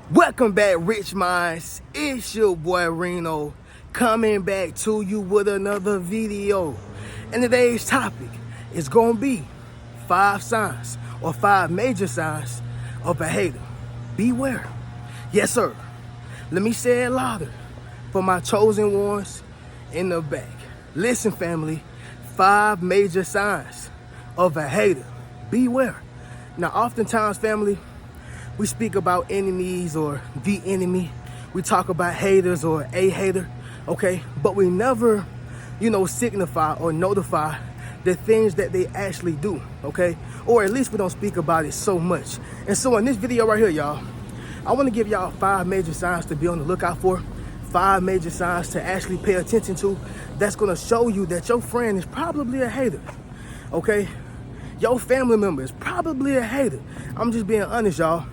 Welcome back, Rich Minds. It's your boy Reno coming back to you with another video. And today's topic is going to be 5 signs or 5 major signs of a hater. Beware. Yes, sir. Let me say it louder for my chosen ones in the back. Listen, family, 5 major signs of a hater. Beware. Now, oftentimes, family, we speak about enemies or the enemy. We talk about haters or a hater, okay? But we never, signify or notify the things that they actually do, okay? Or at least we don't speak about it so much. And so in this video right here, y'all, I want to give y'all 5 major signs to be on the lookout for. 5 major signs to actually pay attention to that's going to show you that your friend is probably a hater, okay? Your family member is probably a hater. I'm just being honest, y'all.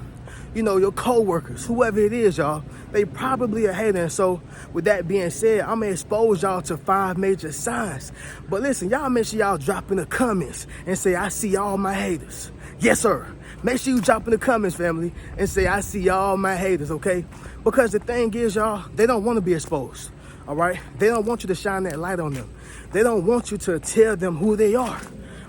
Your co-workers, whoever it is, y'all, they probably a hater. And so with that being said, I'm gonna expose y'all to 5 major signs. But listen, y'all make sure y'all drop in the comments and say, I see all my haters. Yes, sir. Make sure you drop in the comments, family, and say, I see all my haters, okay? Because the thing is, y'all, they don't want to be exposed, all right? They don't want you to shine that light on them. They don't want you to tell them who they are.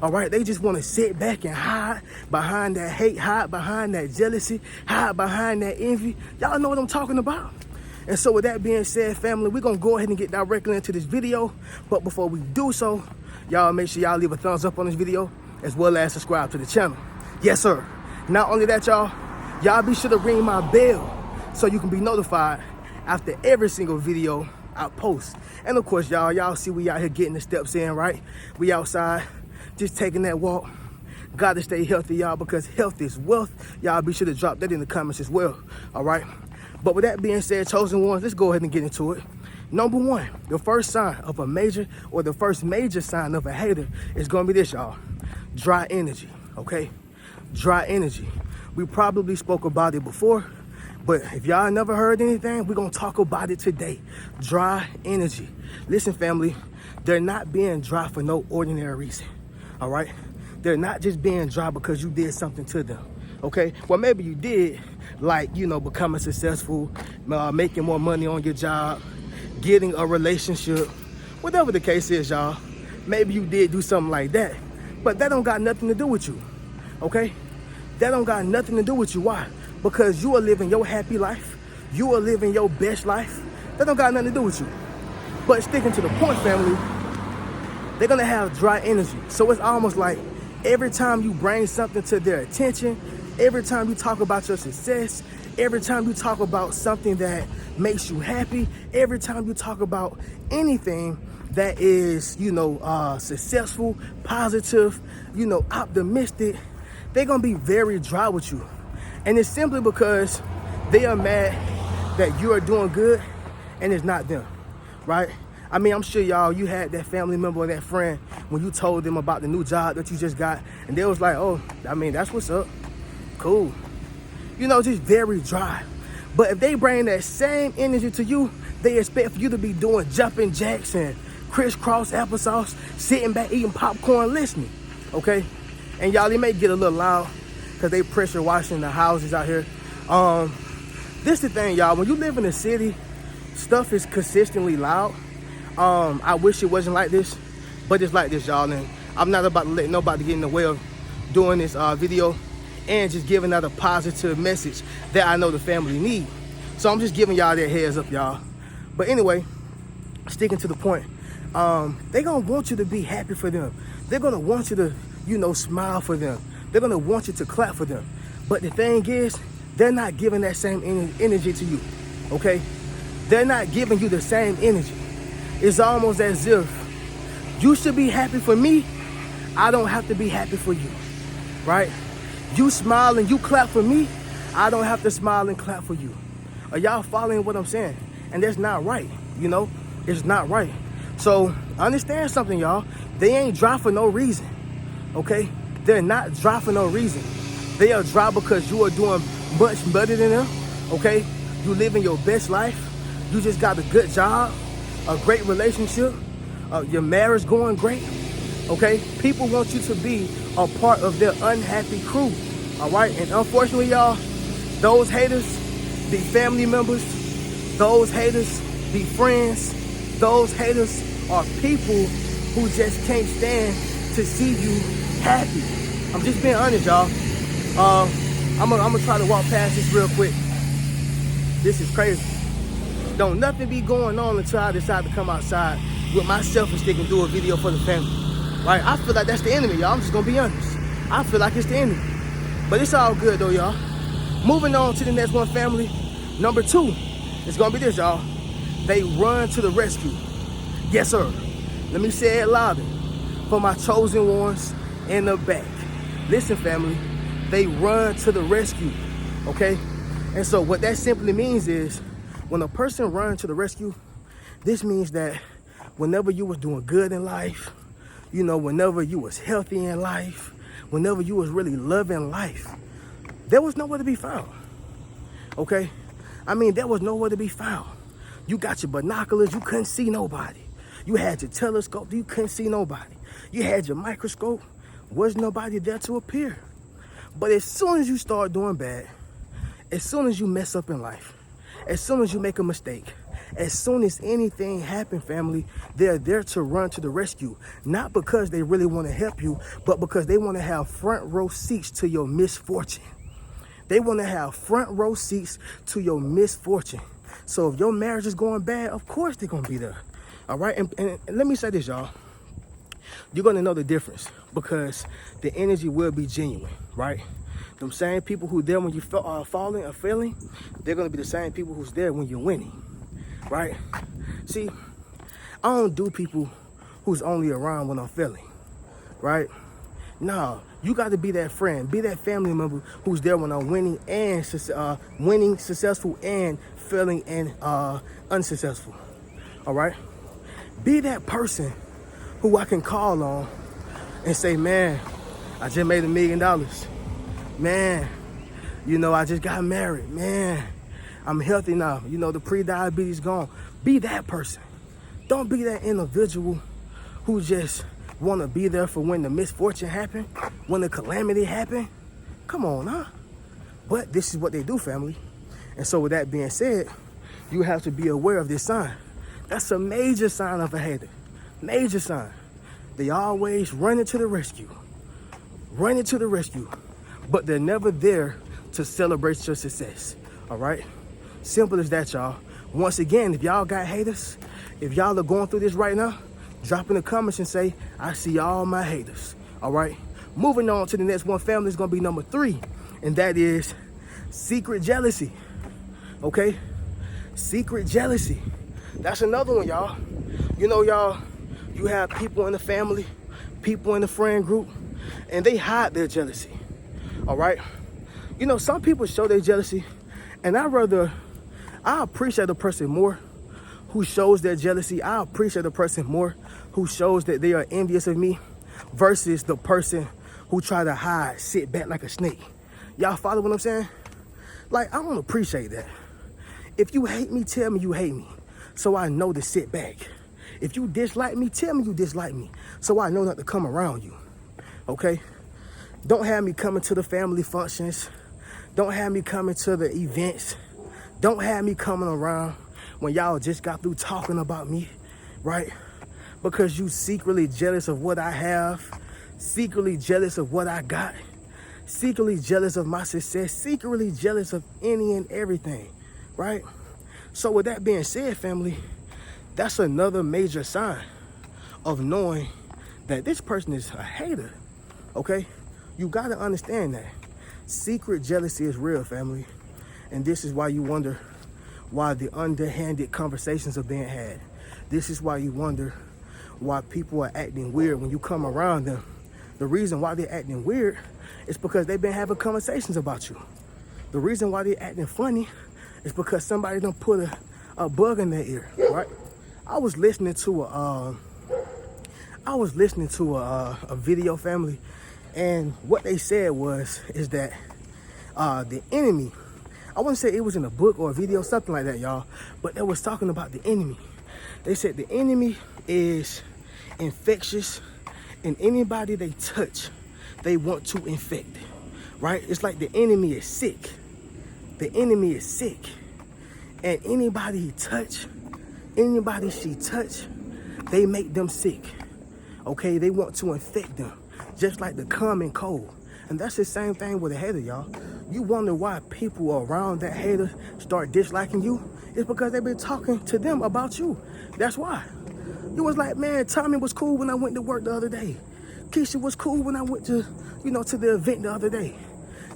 All right, they just want to sit back and hide behind that hate, hide behind that jealousy, hide behind that envy. Y'all know what I'm talking about. And so with that being said, family, we're going to go ahead and get directly into this video. But before we do so, y'all make sure y'all leave a thumbs up on this video as well as subscribe to the channel. Yes, sir. Not only that, y'all be sure to ring my bell so you can be notified after every single video I post. And of course, y'all see we out here getting the steps in, right? We outside. Just taking that walk. Gotta stay healthy, y'all, because health is wealth. Y'all be sure to drop that in the comments as well, all right? But with that being said, chosen ones, let's go ahead and get into it. Number 1, the first sign of a major, or the first major sign of a hater is gonna be this, y'all. Dry energy, okay? Dry energy. We probably spoke about it before, but if y'all never heard anything, we're gonna talk about it today. Dry energy. Listen, family, they're not being dry for no ordinary reason. All right, they're not just being dry because you did something to them, okay? Well, maybe you did, like, becoming successful, making more money on your job, getting a relationship, whatever the case is, y'all. Maybe you did do something like that, but that don't got nothing to do with you, okay? That don't got nothing to do with you. Why? Because you are living your happy life. You are living your best life. That don't got nothing to do with you. But sticking to the point, family, they're gonna have dry energy. So it's almost like every time you bring something to their attention, every time you talk about your success, every time you talk about something that makes you happy, every time you talk about anything that is, successful, positive, optimistic, they're gonna be very dry with you. And it's simply because they are mad that you are doing good and it's not them, right? I mean, I'm sure you had that family member or that friend when you told them about the new job that you just got, and they was like, oh, that's what's up. Cool. Just very dry. But if they bring that same energy to you, they expect for you to be doing jumping jacks and crisscross applesauce, sitting back, eating popcorn, listening, okay? And y'all, they may get a little loud because they pressure washing the houses out here. This the thing, y'all. When you live in a city, stuff is consistently loud. I wish it wasn't like this, but it's like this, y'all. And I'm not about to let nobody get in the way of doing this video and just giving out a positive message that I know the family need. So I'm just giving y'all that heads up, y'all. But anyway, sticking to the point, they're gonna want you to be happy for them. They're gonna want you to, smile for them. They're gonna want you to clap for them. But the thing is, they're not giving that same energy to you, okay? They're not giving you the same energy. It's almost as if you should be happy for me. I don't have to be happy for you, right? You smile and you clap for me. I don't have to smile and clap for you. Are y'all following what I'm saying? And that's not right, It's not right. So understand something, y'all. They ain't dry for no reason, okay? They're not dry for no reason. They are dry because you are doing much better than them, okay? You living your best life. You just got a good job, a great relationship, your marriage going great, okay? People want you to be a part of their unhappy crew, all right? And unfortunately, y'all, those haters, be family members. Those haters be friends. Those haters are people who just can't stand to see you happy. I'm just being honest, y'all. I'm gonna try to walk past this real quick. This is crazy. Don't nothing be going on until I decide to come outside with my selfie stick and do a video for the family. Right? I feel like that's the enemy, y'all. I'm just gonna be honest. I feel like it's the enemy. But it's all good though, y'all. Moving on to the next one, family. Number 2, it's gonna be this, y'all. They run to the rescue. Yes, sir. Let me say it louder for my chosen ones in the back. Listen, family, they run to the rescue, okay? And so what that simply means is when a person runs to the rescue, this means that whenever you was doing good in life, you know, whenever you was healthy in life, whenever you was really loving life, there was nowhere to be found, okay? I mean, there was nowhere to be found. You got your binoculars, you couldn't see nobody. You had your telescope, you couldn't see nobody. You had your microscope, was nobody there to appear. But as soon as you start doing bad, as soon as you mess up in life, as soon as you make a mistake, as soon as anything happens, family, they're there to run to the rescue. Not because they really want to help you, but because they want to have front row seats to your misfortune. They want to have front row seats to your misfortune. So if your marriage is going bad, of course they're going to be there. All right? And let me say this, y'all. You're going to know the difference because the energy will be genuine, right? Them same people who there when you falling or failing, they're going to be the same people who's there when you're winning, right? See, I don't do people who's only around when I'm failing, right? No, you got to be that friend, be that family member who's there when I'm winning and winning, successful, and failing and unsuccessful. All right, be that person who I can call on and say, man, I just made $1 million. Man, you know, I just got married. Man, I'm healthy now. You know, the pre-diabetes gone. Be that person. Don't be that individual who just want to be there for when the misfortune happen, when the calamity happen. Come on, huh? But this is what they do, family. And so with that being said, you have to be aware of this sign. That's a major sign of a hater. Major sign. They always run into the rescue. Run into the rescue. But they're never there to celebrate your success. All right? Simple as that, y'all. Once again, if y'all got haters, if y'all are going through this right now, drop in the comments and say, I see all my haters. All right? Moving on to the next one, family, is going to be number 3. And that is secret jealousy. Okay? Secret jealousy. That's another one, y'all. You know, y'all, you have people in the family, people in the friend group, and they hide their jealousy. All right? You know, some people show their jealousy, and I appreciate a person more who shows their jealousy. I appreciate a person more who shows that they are envious of me versus the person who try to hide, sit back like a snake. Y'all follow what I'm saying? Like, I don't appreciate that. If you hate me, tell me you hate me, so I know to sit back. If you dislike me, tell me you dislike me, so I know not to come around you, okay? Don't have me coming to the family functions. Don't have me coming to the events. Don't have me coming around when y'all just got through talking about me, right? Because you secretly jealous of what I have, secretly jealous of what I got, secretly jealous of my success, secretly jealous of any and everything, right? So with that being said, family, that's another major sign of knowing that this person is a hater, okay? You gotta understand that. Secret jealousy is real, family. And this is why you wonder why the underhanded conversations are being had. This is why you wonder why people are acting weird when you come around them. The reason why they're acting weird is because they've been having conversations about you. The reason why they're acting funny is because somebody done put a bug in their ear, right? I was listening to a video, family, and what they said is that the enemy, I wouldn't say it was in a book or a video, something like that, y'all, but they was talking about the enemy. They said the enemy is infectious, and anybody they touch, they want to infect, right? It's like the enemy is sick. The enemy is sick. And anybody she touch, they make them sick. Okay, they want to infect them, just like the common cold. And that's the same thing with a hater, y'all. You wonder why people around that hater start disliking you? It's because they've been talking to them about you. That's why. It was like, man, Tommy was cool when I went to work the other day. Keisha was cool when I went to, to the event the other day.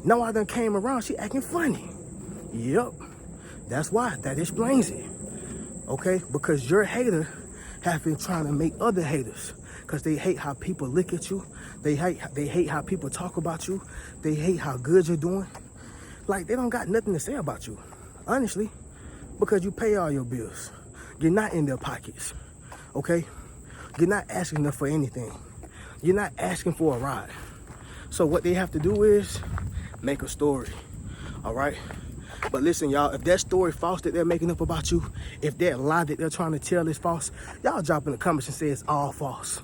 Now I done came around, she acting funny. Yep, that's why. That explains it. Okay, because your hater have been trying to make other haters, because they hate how people look at you. They hate how people talk about you. They hate how good you're doing. Like, they don't got nothing to say about you, honestly, because you pay all your bills. You're not in their pockets, okay? You're not asking them for anything. You're not asking for a ride. So what they have to do is make a story, all right? But listen, y'all, if that story false that they're making up about you, if that lie that they're trying to tell is false, y'all drop in the comments and say it's all false.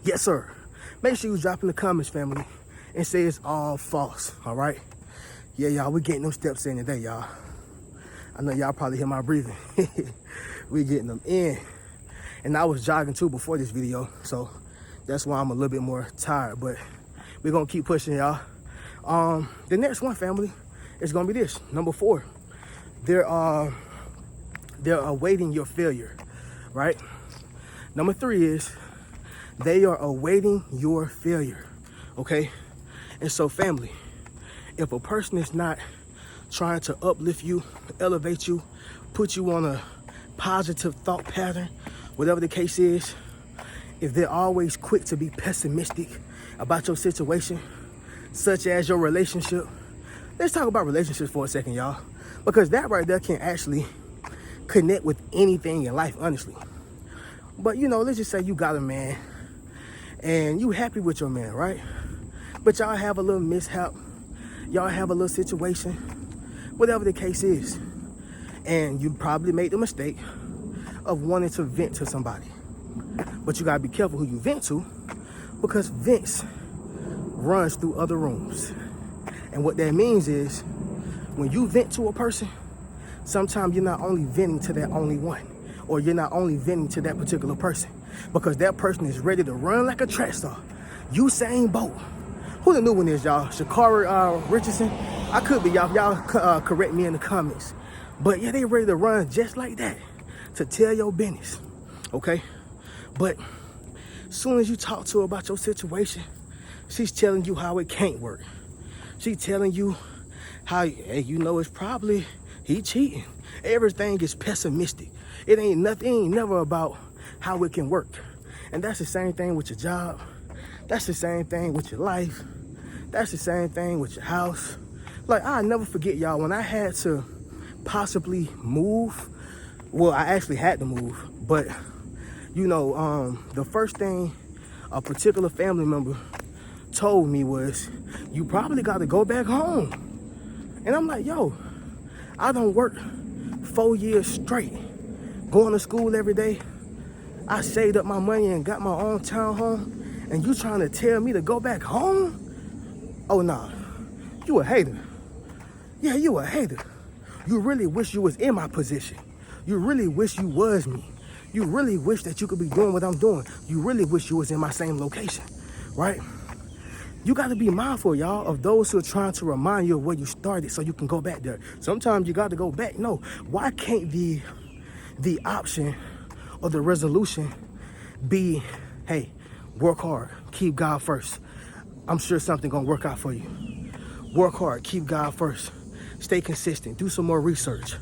Yes, sir. Make sure you drop in the comments, family, and say it's all false, all right? Yeah, y'all, we getting them steps in today, y'all. I know y'all probably hear my breathing. We getting them in. And I was jogging too before this video, so that's why I'm a little bit more tired, but we're gonna keep pushing, y'all. The next one, family, is gonna be this, number 4. They're awaiting your failure, right? Number 3 is they are awaiting your failure, okay? And so, family, if a person is not trying to uplift you, elevate you, put you on a positive thought pattern, whatever the case is, if they're always quick to be pessimistic about your situation, such as your relationship, let's talk about relationships for a second, y'all, because that right there can actually connect with anything in life, honestly. But, let's just say you got a man and you happy with your man, right? But y'all have a little mishap, y'all have a little situation, whatever the case is, and you probably made the mistake of wanting to vent to somebody. But you gotta be careful who you vent to, because vents runs through other rooms. And what that means is, when you vent to a person, sometimes you're not only venting to that only one, or you're not only venting to that particular person, because that person is ready to run like a track star. Usain Bolt. Who the new one is, y'all? Sha'Carri Richardson? I could be, y'all. Y'all correct me in the comments. But yeah, they ready to run just like that to tell your business, okay? But as soon as you talk to her about your situation, she's telling you how it can't work. She's telling you how, hey, it's probably he cheating. Everything is pessimistic. It ain't never about how it can work. And that's the same thing with your job. That's the same thing with your life. That's the same thing with your house. Like, I'll never forget, y'all, when I had to possibly move. Well, I actually had to move, but the first thing a particular family member told me was, you probably got to go back home. And I'm like, yo, I done worked 4 years straight, going to school every day. I saved up my money and got my own townhome, and you trying to tell me to go back home? Oh, nah, you a hater. Yeah, you a hater. You really wish you was in my position. You really wish you was me. You really wish that you could be doing what I'm doing. You really wish you was in my same location, right? You got to be mindful, y'all, of those who are trying to remind you of where you started so you can go back there. Sometimes you got to go back. No, why can't the option or the resolution be, hey, work hard, keep God first. I'm sure something gonna work out for you. Work hard, keep God first. Stay consistent, do some more research.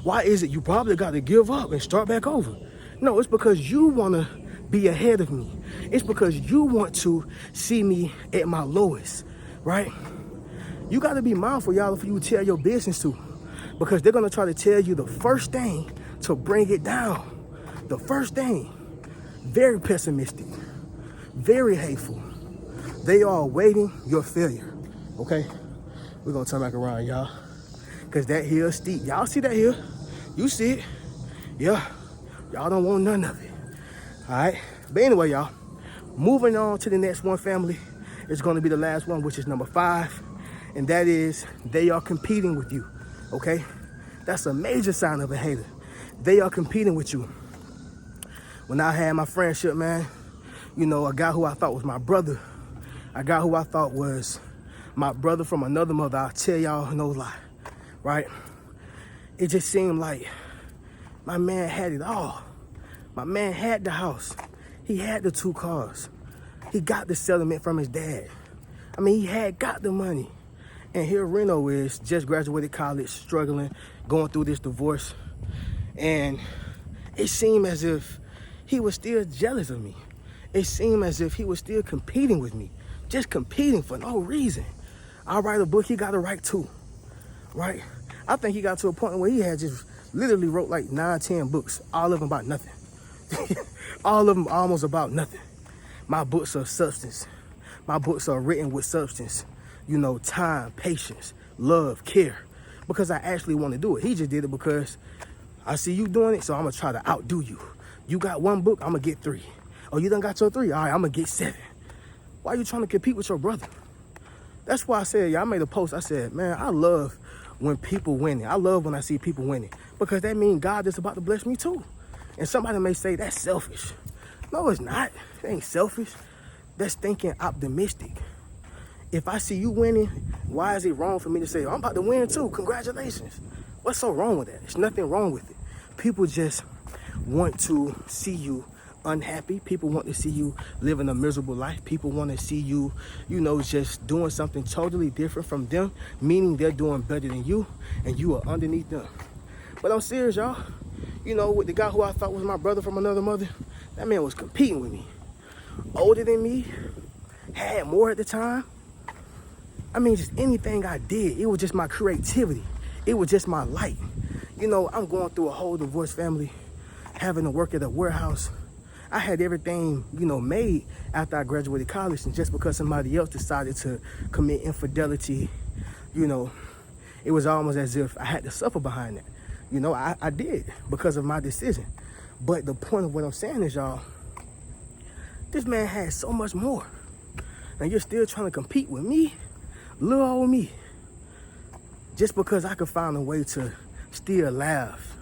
Why is it you probably got to give up and start back over? No, it's because you want to be ahead of me. It's because you want to see me at my lowest, right? You got to be mindful, y'all, if you tell your business to, because they're going to try to tell you the first thing to bring it down. The first thing. Very pessimistic, very hateful. They are awaiting your failure, okay? We're going to turn back around, y'all, because that hill is steep. Y'all see that hill? You see it? Yeah. Y'all don't want none of it, all right? But anyway, y'all, moving on to the next one, family. It's going to be the last one, which is number 5, and that is they are competing with you. okay? That's a major sign of a hater. They are competing with you. When I had my friendship, man, you know, a guy who I thought was my brother, a guy who I thought was my brother from another mother, I'll tell y'all no lie, right? It just seemed like my man had it all. My man had the house. He had the 2 cars. He got the settlement from his dad. I mean, he had got the money. And here Reno is, just graduated college, struggling, going through this divorce. And it seemed as if he was still jealous of me. It seemed as if he was still competing with me, just competing for no reason. I write a book, he got to write 2, right? I think he got to a point where he had just literally wrote like 9, 10 books, all of them about nothing. All of them almost about nothing. My books are substance. My books are written with substance. You know, time, patience, love, care. Because I actually want to do it. He just did it because I see you doing it, so I'm going to try to outdo you. You got 1 book, I'm going to get 3. Oh, you done got your 3? All right, I'm going to get 7. Why are you trying to compete with your brother? That's why I said, I made a post. I said, man, I love when people winning. I love when I see people winning. Because that means God is about to bless me too. And somebody may say, that's selfish. No, it's not. It ain't selfish. That's thinking optimistic. If I see you winning, why is it wrong for me to say, I'm about to win too, congratulations? What's so wrong with that? There's nothing wrong with it. People just want to see you unhappy. People want to see you living a miserable life. People want to see you, you know, just doing something totally different from them, meaning they're doing better than you and you are underneath them. But I'm serious, y'all. You know, with the guy who I thought was my brother from another mother, that man was competing with me. Older than me, had more at the time. I mean, just anything I did, it was just my creativity. It was just my light. You know, I'm going through a whole divorced family, having to work at a warehouse. I had everything, you know, made after I graduated college, and just because somebody else decided to commit infidelity, you know, it was almost as if I had to suffer behind that. You know, I did because of my decision. But the point of what I'm saying is, y'all, this man had so much more. And you're still trying to compete with me, little old me, just because I could find a way to still laugh,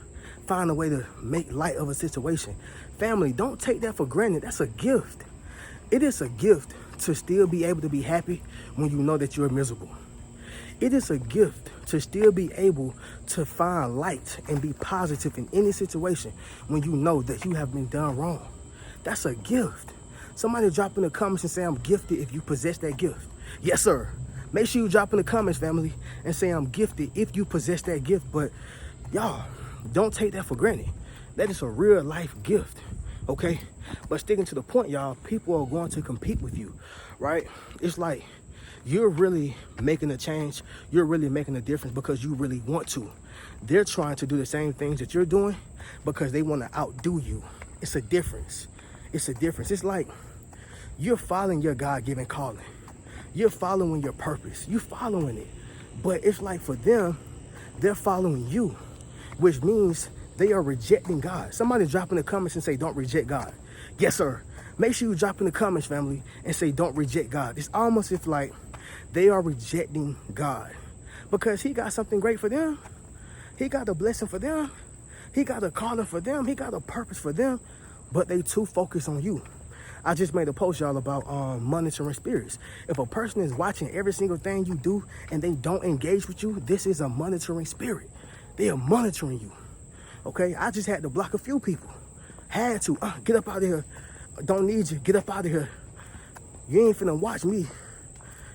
find a way to make light of a situation. Family, don't take that for granted. That's a gift. It is a gift to still be able to be happy when you know that you're miserable. It is a gift to still be able to find light and be positive in any situation when you know that you have been done wrong. That's a gift. Somebody drop in the comments and say, I'm gifted if you possess that gift. Yes, sir. Make sure you drop in the comments, family, and say, I'm gifted if you possess that gift. But y'all, don't take that for granted. That is a real life gift, okay? But sticking to the point, y'all, people are going to compete with you, right? It's like you're really making a change. You're really making a difference because you really want to. They're trying to do the same things that you're doing because they want to outdo you. It's a difference. It's a difference. It's like you're following your God-given calling. You're following your purpose. You're following it. But it's like for them, they're following you, which means they are rejecting God. Somebody drop in the comments and say, don't reject God. Yes, sir. Make sure you drop in the comments, family, and say, don't reject God. It's almost as if like they are rejecting God because he got something great for them. He got a blessing for them. He got a calling for them. He got a purpose for them, but they too focused on you. I just made a post, y'all, about monitoring spirits. If a person is watching every single thing you do and they don't engage with you, this is a monitoring spirit. They are monitoring you, okay? I just had to block a few people. Had to. Get up out of here. Don't need you. Get up out of here. You ain't finna watch me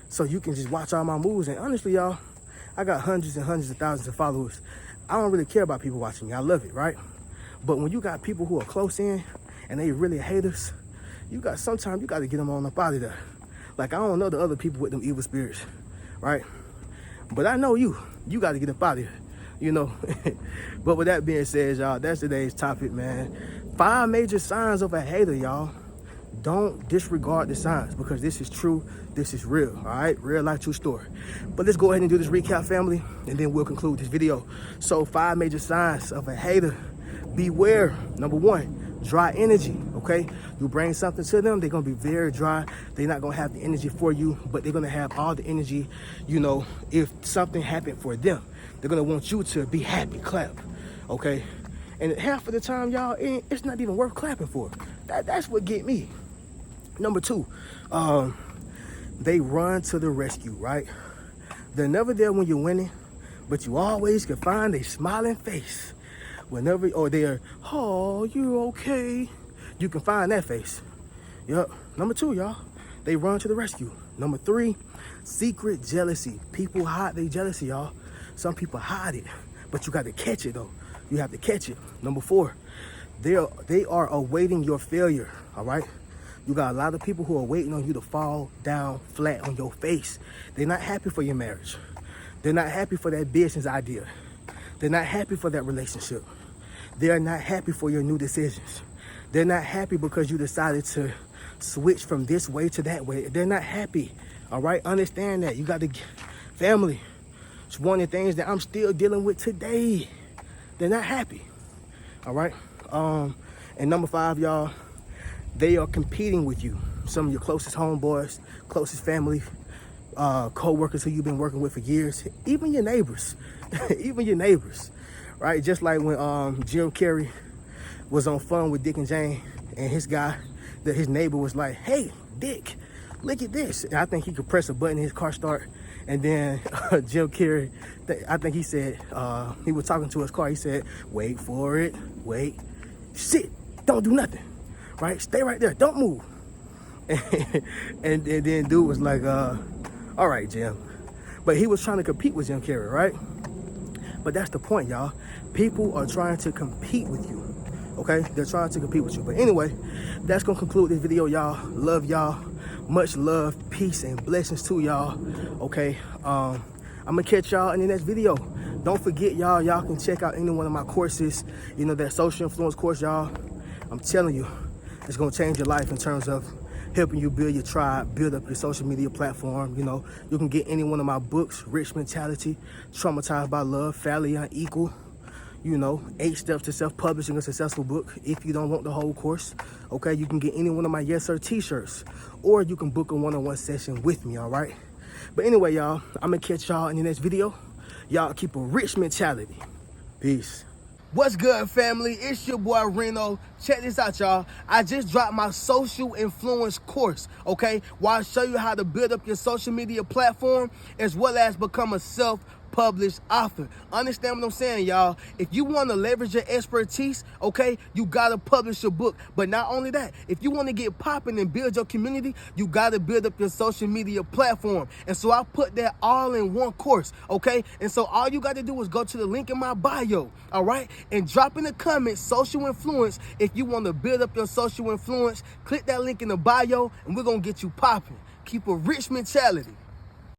so you can just watch all my moves. And honestly, y'all, I got hundreds and hundreds of thousands of followers. I don't really care about people watching me. I love it, right? But when you got people who are close in and they really haters, sometimes you got to get them on up out of there. Like, I don't know the other people with them evil spirits, right? But I know you got to get up out of here, you know? But with that being said, y'all, that's today's topic, man. 5 major signs of a hater, y'all. Don't disregard the signs because this is true. This is real, all right? Real life, true story. But let's go ahead and do this recap, family, and then we'll conclude this video. So 5 major signs of a hater. Beware. Number 1, dry energy, okay? You bring something to them, they're gonna be very dry. They're not gonna have the energy for you, but they're gonna have all the energy, you know, if something happened for them. They're gonna want you to be happy, clap, okay? And half of the time, y'all, it's not even worth clapping for. That's what get me. Number two, they run to the rescue, right? They're never there when you're winning, but you always can find a smiling face whenever, or they're, oh, you okay? You can find that face. Yep. Number two, y'all, they run to the rescue. Number three, secret jealousy. People hide their jealousy, y'all. Some people hide it, but you got to catch it, though. You have to catch it. Number four, they are awaiting your failure, all right? You got a lot of people who are waiting on you to fall down flat on your face. They're not happy for your marriage. They're not happy for that business idea. They're not happy for that relationship. They're not happy for your new decisions. They're not happy because you decided to switch from this way to that way. They're not happy, all right? Understand that. You got to, family, it's one of the things that I'm still dealing with today. They're not happy, all right? And number five, y'all, they are competing with you. Some of your closest homeboys, closest family, co-workers who you've been working with for years, even your neighbors, even your neighbors, right? Just like when Jim Carrey was on Fun with Dick and Jane, and his neighbor was like, hey, Dick, look at this. And I think he could press a button, his car start, and then Jim Carrey, I think he said, he was talking to his car, he said, wait for it, wait, sit, don't do nothing. Right? Stay right there. Don't move. And then dude was like, all right, Jim. But he was trying to compete with Jim Carrey, right? But that's the point, y'all. People are trying to compete with you. Okay? They're trying to compete with you. But anyway, that's going to conclude this video, y'all. Love y'all. Much love, peace, and blessings to y'all. Okay? I'm going to catch y'all in the next video. Don't forget, y'all can check out any one of my courses. You know, that social influence course, y'all. I'm telling you, it's gonna change your life in terms of helping you build your tribe, build up your social media platform. You know, you can get any one of my books, Rich Mentality, Traumatized by Love, Fairly Unequal, you know, 8 Steps to Self-Publishing a Successful Book. If you don't want the whole course, okay, you can get any one of my Yes Sir t-shirts, or you can book a one-on-one session with me, all right? But anyway, y'all, I'm gonna catch y'all in the next video. Y'all keep a rich mentality. Peace. What's good, family? It's your boy Reno. Check this out, y'all. I just dropped my social influence course, okay? Where I show you how to build up your social media platform as well as become a self-published author. Understand what I'm saying, y'all? If you want to leverage your expertise, okay, you got to publish your book. But not only that, if you want to get popping and build your community, you got to build up your social media platform. And so I put that all in one course, okay? And so all you got to do is go to the link in my bio, all right? And drop in the comments, social influence. If you want to build up your social influence, click that link in the bio and we're going to get you popping. Keep a rich mentality.